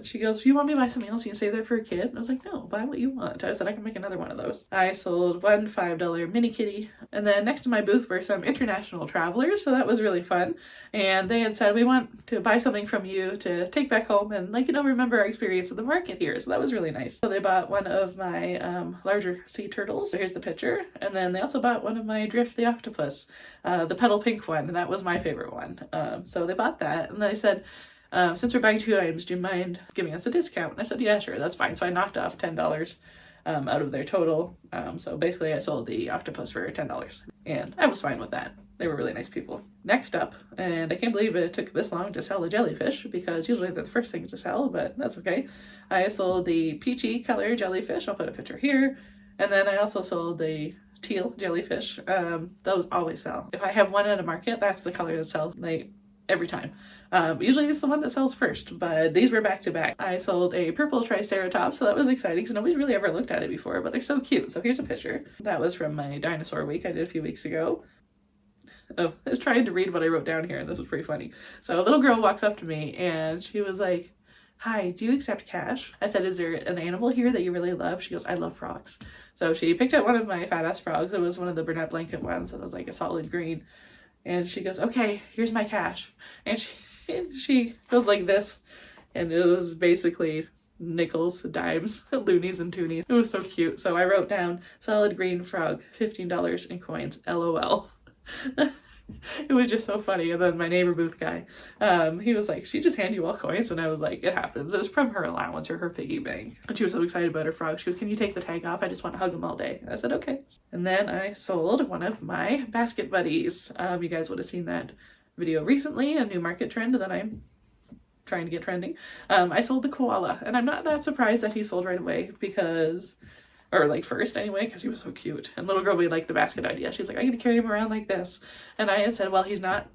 She goes, you want me to buy something else? You can save that for a kid? And I was like, no, buy what you want. I said, I can make another one of those. I sold 1 $5 mini kitty. And then next to my booth were some international travelers. So that was really fun. And they had said, we want to buy something from you to take back home and, like, you know, remember our experience at the market here. So that was really nice. So they bought one of my larger sea turtles. So here's the picture. And then they also bought one of my Drift the octopus, the petal pink one. And that was my favorite one. So they bought that, and they said, since we're buying 2 items, do you mind giving us a discount? And I said, yeah, sure, that's fine. So I knocked off $10 out of their total. So basically I sold the octopus for $10, and I was fine with that. They were really nice people. Next up, and I can't believe it took this long to sell a jellyfish, because usually they're the first things to sell, but that's okay. I sold the peachy color jellyfish. I'll put a picture here. And then I also sold the teal jellyfish. Those always sell. If I have one at a market, that's the color that sells, like, every time. Usually it's the one that sells first, but these were back to back. I sold a purple triceratops, so that was exciting because nobody's really ever looked at it before, but they're so cute. So here's a picture. That was from my dinosaur week I did a few weeks ago. Oh, I was trying to read what I wrote down here, and this was pretty funny. So a little girl walks up to me and she was like, hi, do you accept cash? I said, is there an animal here that you really love? She goes, I love frogs. So she picked out one of my fat ass frogs. It was one of the Burnett blanket ones. It was like a solid green. And she goes, okay, here's my cash. And she goes like this. And it was basically nickels, dimes, loonies, and toonies. It was so cute. So I wrote down solid green frog, $15 in coins, LOL. It was just so funny. And then my neighbor booth guy, he was like, she just handed you all coins. And I was like, it happens. It was from her allowance or her piggy bank. And she was so excited about her frog. She goes, can you take the tag off? I just want to hug him all day. And I said, okay. And then I sold one of my basket buddies. You guys would have seen that video recently, a new market trend that I'm trying to get trending. I sold the koala, and I'm not that surprised that he sold right away because, or like first anyway, because he was so cute. And little girl really liked the basket idea. She's like, I'm gonna carry him around like this. And I had said, well, he's not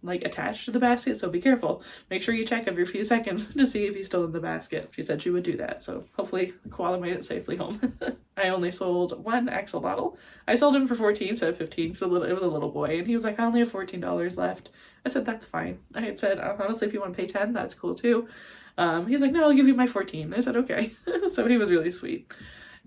like attached to the basket, so be careful. Make sure you check every few seconds to see if he's still in the basket. She said she would do that, so hopefully the koala made it safely home. I only sold one axolotl. I sold him for 14 instead of 15 because it was a little boy, and he was like, I only have $14 left. I said, that's fine. I had said, honestly, if you want to pay 10, that's cool too. He's like, no, I'll give you my 14. I said, okay. So he was really sweet.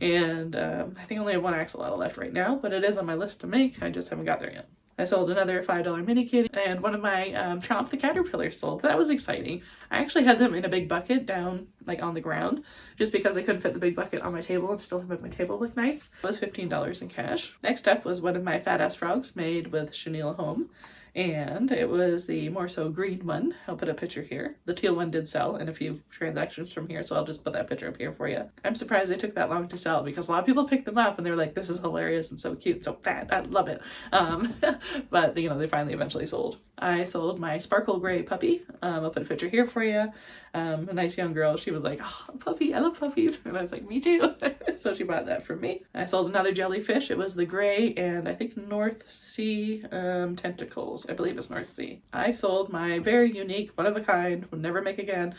And I think I only have one axolotl left right now, but it is on my list to make. I just haven't got there yet. I sold another $5 mini kitty, and one of my Chomp the caterpillars sold. That was exciting. I actually had them in a big bucket down like on the ground just because I couldn't fit the big bucket on my table and still make my table look nice. It was $15 in cash. Next up was one of my fat ass frogs made with chenille home. And it was the more so green one. I'll put a picture here. The teal one did sell in a few transactions from here, so I'll just put that picture up here for you. I'm surprised they took that long to sell because a lot of people picked them up and they were like, this is hilarious and so cute, so fat, I love it. But you know, they finally eventually sold. I sold my sparkle gray puppy. I'll put a picture here for you. A nice young girl. She was like, oh, a puppy, I love puppies. And I was like, me too. So she bought that from me. I sold another jellyfish. It was the gray and I think North Sea tentacles. I believe it's North Sea. I sold my very unique, one of a kind, will never make again,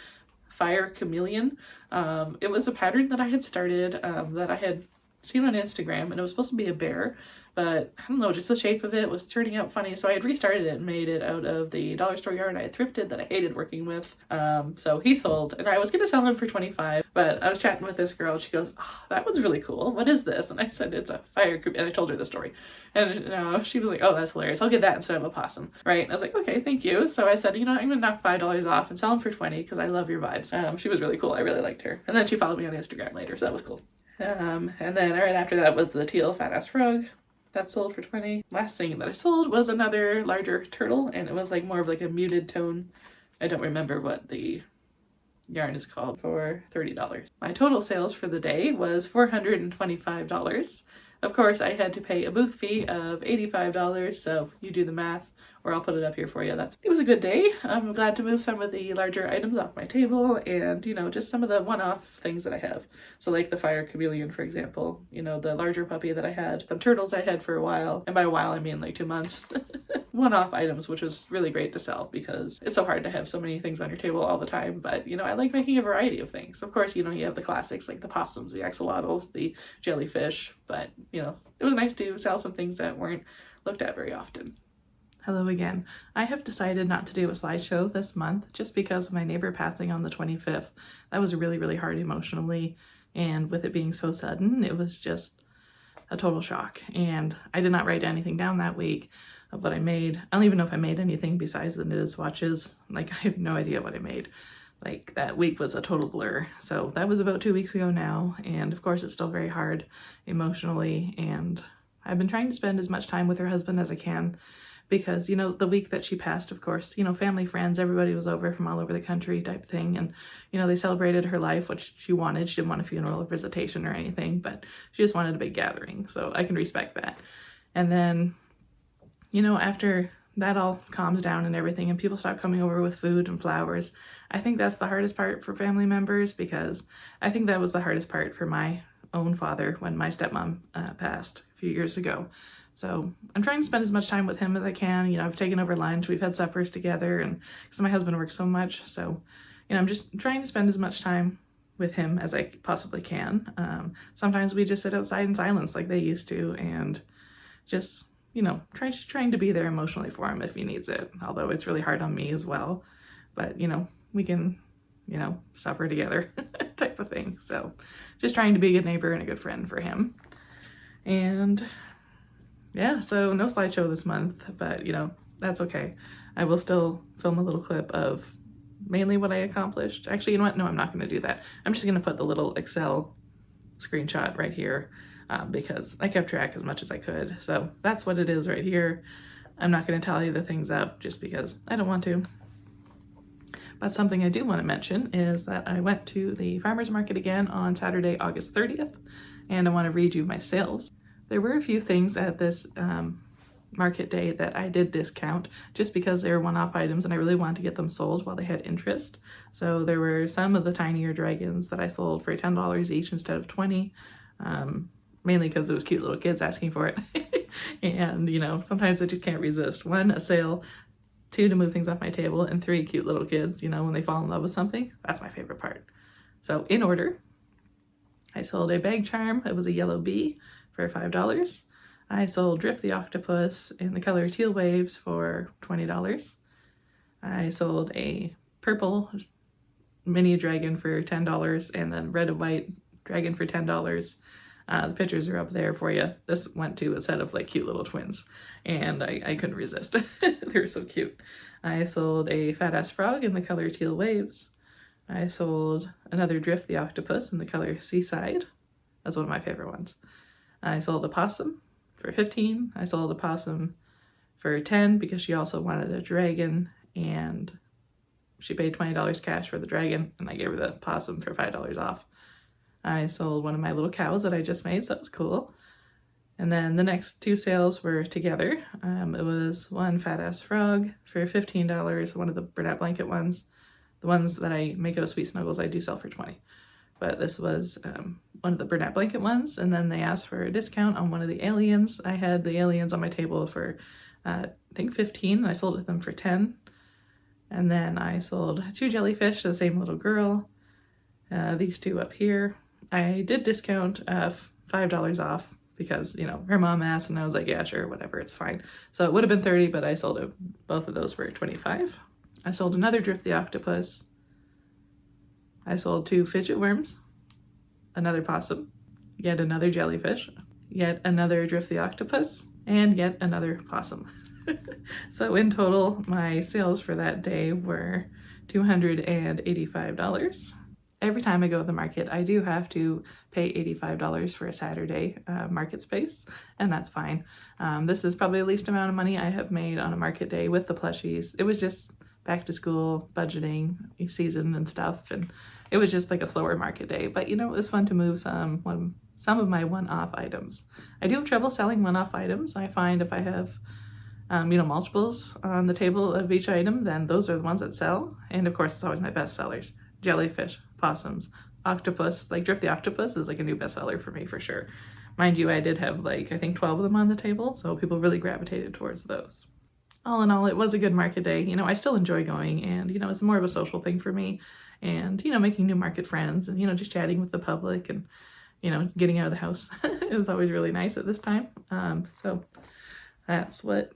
fire chameleon. It was a pattern that I had started that I had seen on Instagram, and it was supposed to be a bear, but I don't know, just the shape of it was turning out funny, so I had restarted it and made it out of the dollar store yarn I had thrifted that I hated working with. So he sold, and I was gonna sell him for $25, but I was chatting with this girl, and she goes, oh, that one's really cool, what is this? And I said, it's a fire, and I told her the story, and she was like, oh, that's hilarious, I'll get that instead of a possum, right? And I was like, okay, thank you. So I said, you know, I'm gonna knock $5 off and sell him for 20 because I love your vibes. She was really cool, I really liked her, and then she followed me on Instagram later, so that was cool. And then right after that was the teal fat ass frog. That sold for 20. Last thing that I sold was another larger turtle, and it was like more of like a muted tone. I don't remember what the yarn is called, for $30. My total sales for the day was $425. Of course, I had to pay a booth fee of $85, so you do the math, or I'll put it up here for you. It was a good day. I'm glad to move some of the larger items off my table and, you know, just some of the one-off things that I have. So like the fire chameleon, for example, you know, the larger puppy that I had, some turtles I had for a while, and by a while I mean like 2 months. One-off items, which was really great to sell because it's so hard to have so many things on your table all the time, but, you know, I like making a variety of things. Of course, you know, you have the classics like the possums, the axolotls, the jellyfish, but, you know, it was nice to sell some things that weren't looked at very often. Hello again. I have decided not to do a slideshow this month just because of my neighbor passing on the 25th. That was really, really hard emotionally, and with it being so sudden, it was just a total shock. And I did not write anything down that week of what I made. I don't even know if I made anything besides the knitted swatches. Like, I have no idea what I made. Like, that week was a total blur. So that was about 2 weeks ago now, and of course it's still very hard emotionally, and I've been trying to spend as much time with her husband as I can. Because, you know, the week that she passed, of course, you know, family, friends, everybody was over from all over the country type thing. And, you know, they celebrated her life, which she wanted. She didn't want a funeral or visitation or anything, but she just wanted a big gathering. So I can respect that. And then, you know, after that all calms down and everything and people stop coming over with food and flowers, I think that's the hardest part for family members, because I think that was the hardest part for my own father when my stepmom passed a few years ago. So I'm trying to spend as much time with him as I can. You know, I've taken over lunch, we've had suppers together, and because my husband works so much, so, you know, I'm just trying to spend as much time with him as I possibly can. Sometimes we just sit outside in silence like they used to, and just, you know, trying to be there emotionally for him if he needs it, although it's really hard on me as well. But, you know, we can, you know, suffer together type of thing. So just trying to be a good neighbor and a good friend for him. And yeah, so no slideshow this month, but, you know, that's okay. I will still film a little clip of mainly what I accomplished. Actually, you know what? No, I'm not going to do that. I'm just going to put the little Excel screenshot right here because I kept track as much as I could. So that's what it is right here. I'm not going to tally the things up just because I don't want to. But something I do want to mention is that I went to the farmer's market again on Saturday, August 30th, and I want to read you my sales. There were a few things at this market day that I did discount just because they were one-off items and I really wanted to get them sold while they had interest. So there were some of the tinier dragons that I sold for $10 each instead of $20, mainly because it was cute little kids asking for it. And, you know, sometimes I just can't resist. 1, a sale, 2, to move things off my table, and 3, cute little kids, you know, when they fall in love with something. That's my favorite part. So in order, I sold a bag charm. It was a yellow bee for $5. I sold Drip the Octopus in the color Teal Waves for $20. I sold a purple mini dragon for $10 and then red and white dragon for $10. The pictures are up there for you. This went to a set of like cute little twins and I couldn't resist. They're so cute. I sold a fat ass frog in the color Teal Waves. I sold another Drift the Octopus in the color Seaside. That's one of my favorite ones. I sold a possum for $15. I sold a possum for $10 because she also wanted a dragon and she paid $20 cash for the dragon and I gave her the possum for $5 off. I sold one of my little cows that I just made, so that was cool. And then the next 2 sales were together. It was one fat ass frog for $15, one of the brunette blanket ones. The ones that I make out of Sweet Snuggles I do sell for $20. But this was one of the brunette blanket ones, and then they asked for a discount on one of the aliens. I had the aliens on my table for I think $15, and I sold them for $10. And then I sold 2 jellyfish to the same little girl. These 2 up here. I did discount $5 off because, you know, her mom asked and I was like, yeah, sure, whatever, it's fine. So it would have been $30, but I sold both of those for $25. I sold another Drift the Octopus. I sold 2 fidget worms, another possum, yet another jellyfish, yet another Drift the Octopus, and yet another possum. So in total, my sales for that day were $285. Every time I go to the market, I do have to pay $85 for a Saturday market space, and that's fine. This is probably the least amount of money I have made on a market day with the plushies. It was just back to school, budgeting season and stuff, and it was just like a slower market day. But you know, it was fun to move some of my one-off items. I do have trouble selling one-off items. I find if I have you know, multiples on the table of each item, then those are the ones that sell. And of course, it's always my best sellers. Jellyfish, possums, octopus, like Drift the Octopus is like a new bestseller for me for sure. Mind you, I did have like, I think 12 of them on the table, so people really gravitated towards those. All in all, it was a good market day. You know, I still enjoy going and, you know, it's more of a social thing for me and, you know, making new market friends and, you know, just chatting with the public and, you know, getting out of the house is always really nice at this time. So that's what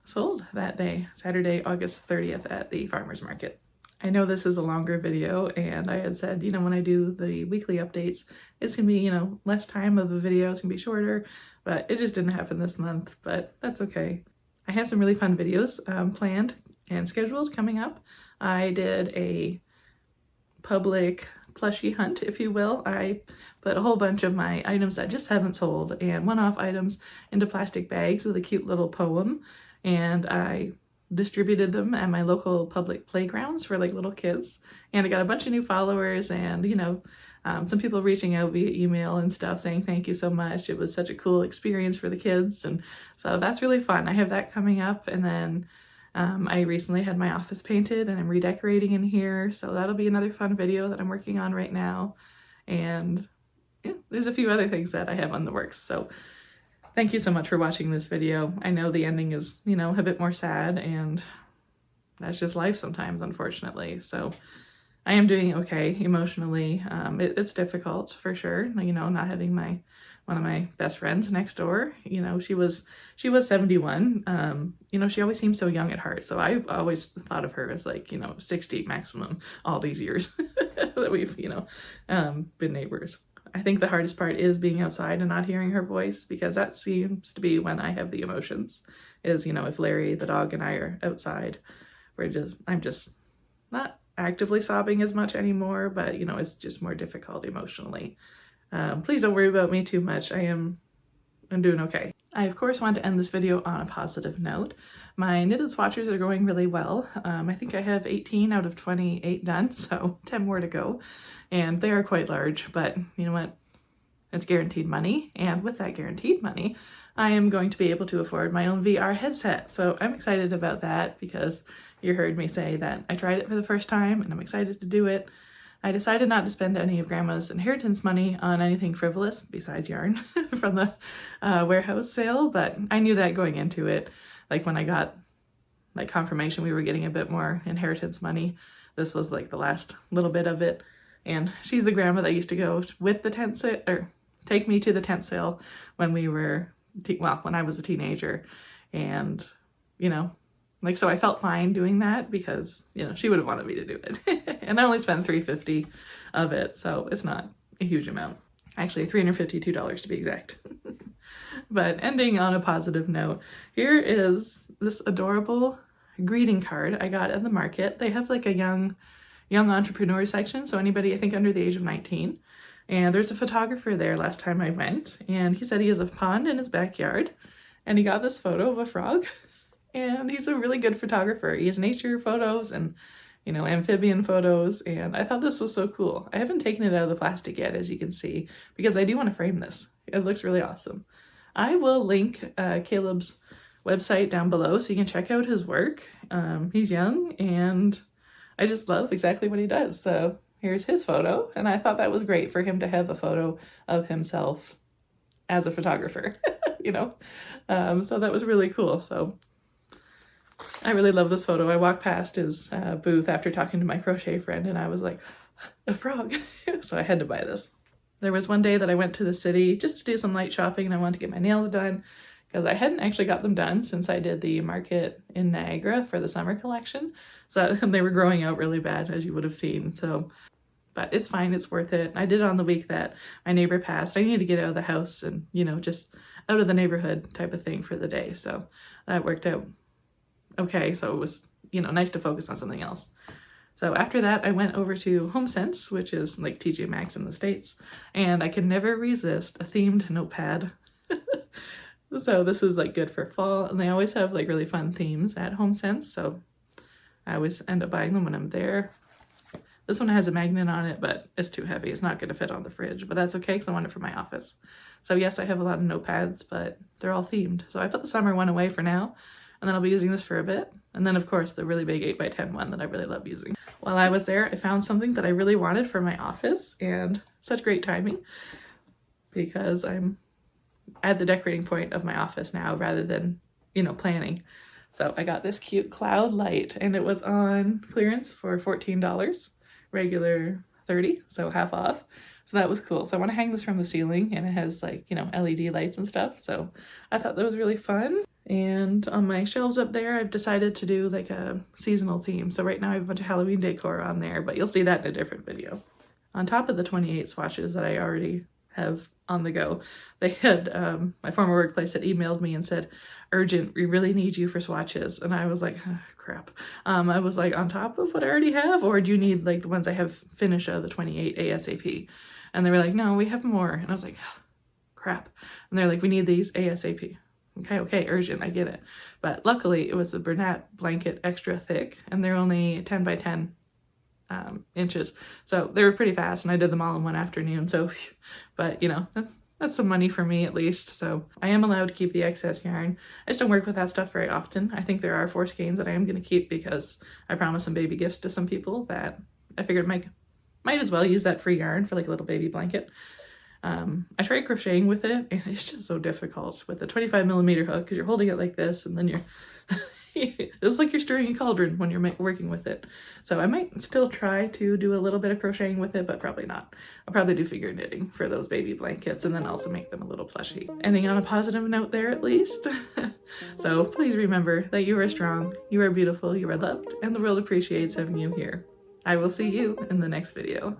sold that day, Saturday, August 30th at the farmer's market. I know this is a longer video and I had said, you know, when I do the weekly updates, it's gonna be, you know, less time of a video, it's gonna be shorter, but it just didn't happen this month, but that's okay. I have some really fun videos planned and scheduled coming up. I did a public plushie hunt, if you will. I put a whole bunch of my items that just haven't sold and one-off items into plastic bags with a cute little poem, and I distributed them at my local public playgrounds for like little kids, and I got a bunch of new followers and, you know, some people reaching out via email and stuff saying thank you so much. It was such a cool experience for the kids, and so that's really fun. I have that coming up, and then I recently had my office painted and I'm redecorating in here, so that'll be another fun video that I'm working on right now. And yeah, there's a few other things that I have on the works. So thank you so much for watching this video. I know the ending is, you know, a bit more sad, and that's just life sometimes, unfortunately. So I am doing okay emotionally. It's difficult for sure, you know, not having one of my best friends next door. You know, she was 71. You know, she always seems so young at heart. So I always thought of her as like, you know, 60 maximum all these years that we've, you know, been neighbors. I think the hardest part is being outside and not hearing her voice, because that seems to be when I have the emotions, is, you know, if Larry, the dog, and I are outside, I'm just not actively sobbing as much anymore, but, you know, it's just more difficult emotionally. Please don't worry about me too much. I'm doing okay. I of course want to end this video on a positive note. My knitted swatches are going really well. I think I have 18 out of 28 done, so 10 more to go. And they are quite large, but you know what? It's guaranteed money, and with that guaranteed money, I am going to be able to afford my own VR headset. So I'm excited about that because you heard me say that I tried it for the first time and I'm excited to do it. I decided not to spend any of Grandma's inheritance money on anything frivolous besides yarn from the warehouse sale, but I knew that going into it. Like when I got like confirmation we were getting a bit more inheritance money, this was like the last little bit of it. And she's the grandma that used to go with the tent sale, or take me to the tent sale when we were, when I was a teenager. And, you know, like, so I felt fine doing that because, you know, she would have wanted me to do it. And I only spent $350 of it, so it's not a huge amount. Actually, $352 to be exact. But ending on a positive note, here is this adorable greeting card I got at the market. They have like a young entrepreneur section, so anybody I think under the age of 19. And there's a photographer there last time I went, and he said he has a pond in his backyard, and he got this photo of a frog. And he's a really good photographer. He has nature photos and, you know, amphibian photos, and I thought this was so cool. I haven't taken it out of the plastic yet, as you can see, because I do want to frame this. It looks really awesome. I will link Caleb's website down below so you can check out his work. He's young, and I just love exactly what he does. So here's his photo, and I thought that was great for him to have a photo of himself as a photographer, you know? So that was really cool. So I really love this photo. I walked past his booth after talking to my crochet friend, and I was like, a frog. So I had to buy this. There was one day that I went to the city just to do some light shopping, and I wanted to get my nails done because I hadn't actually got them done since I did the market in Niagara for the summer collection. So they were growing out really bad, as you would have seen. So, but it's fine. It's worth it. I did it on the week that my neighbor passed. I needed to get out of the house and, you know, just out of the neighborhood type of thing for the day. So that worked out okay. So it was, you know, nice to focus on something else. So after that, I went over to HomeSense, which is like TJ Maxx in the States, and I could never resist a themed notepad. So this is like good for fall, and they always have like really fun themes at HomeSense, so I always end up buying them when I'm there. This one has a magnet on it, but it's too heavy. It's not going to fit on the fridge, but that's okay because I want it for my office. So yes, I have a lot of notepads, but they're all themed. So I put the summer one away for now, and then I'll be using this for a bit. And then of course the really big 8x10 one that I really love using. While I was there, I found something that I really wanted for my office, and such great timing because I'm at the decorating point of my office now rather than, you know, planning. So I got this cute cloud light, and it was on clearance for $14, regular $30, so half off. So that was cool. So I want to hang this from the ceiling, and it has like, you know, LED lights and stuff. So I thought that was really fun. And on my shelves up there, I've decided to do like a seasonal theme. So right now I have a bunch of Halloween decor on there, but you'll see that in a different video. On top of the 28 swatches that I already have on the go, they had my former workplace had emailed me and said, urgent, we really need you for swatches. And I was like, oh, crap. I was like, on top of what I already have, or do you need like the ones I have finished out of the 28 ASAP? And they were like, no, we have more. And I was like, oh, crap. And they're like, we need these ASAP. Okay, urgent, I get it. But luckily it was the Bernat blanket extra thick, and they're only 10 by 10 inches. So they were pretty fast, and I did them all in one afternoon. So, but you know, that's some money for me at least. So I am allowed to keep the excess yarn. I just don't work with that stuff very often. I think there are 4 skeins that I am going to keep because I promised some baby gifts to some people that I figured might as well use that free yarn for like a little baby blanket. I tried crocheting with it, and it's just so difficult with a 25mm hook because you're holding it like this, and then you're it's like you're stirring a cauldron when you're working with it. So I might still try to do a little bit of crocheting with it, but probably not. I'll probably do figure knitting for those baby blankets and then also make them a little plushy. Ending on a positive note there at least. So please remember that you are strong, you are beautiful, you are loved, and the world appreciates having you here. I will see you in the next video.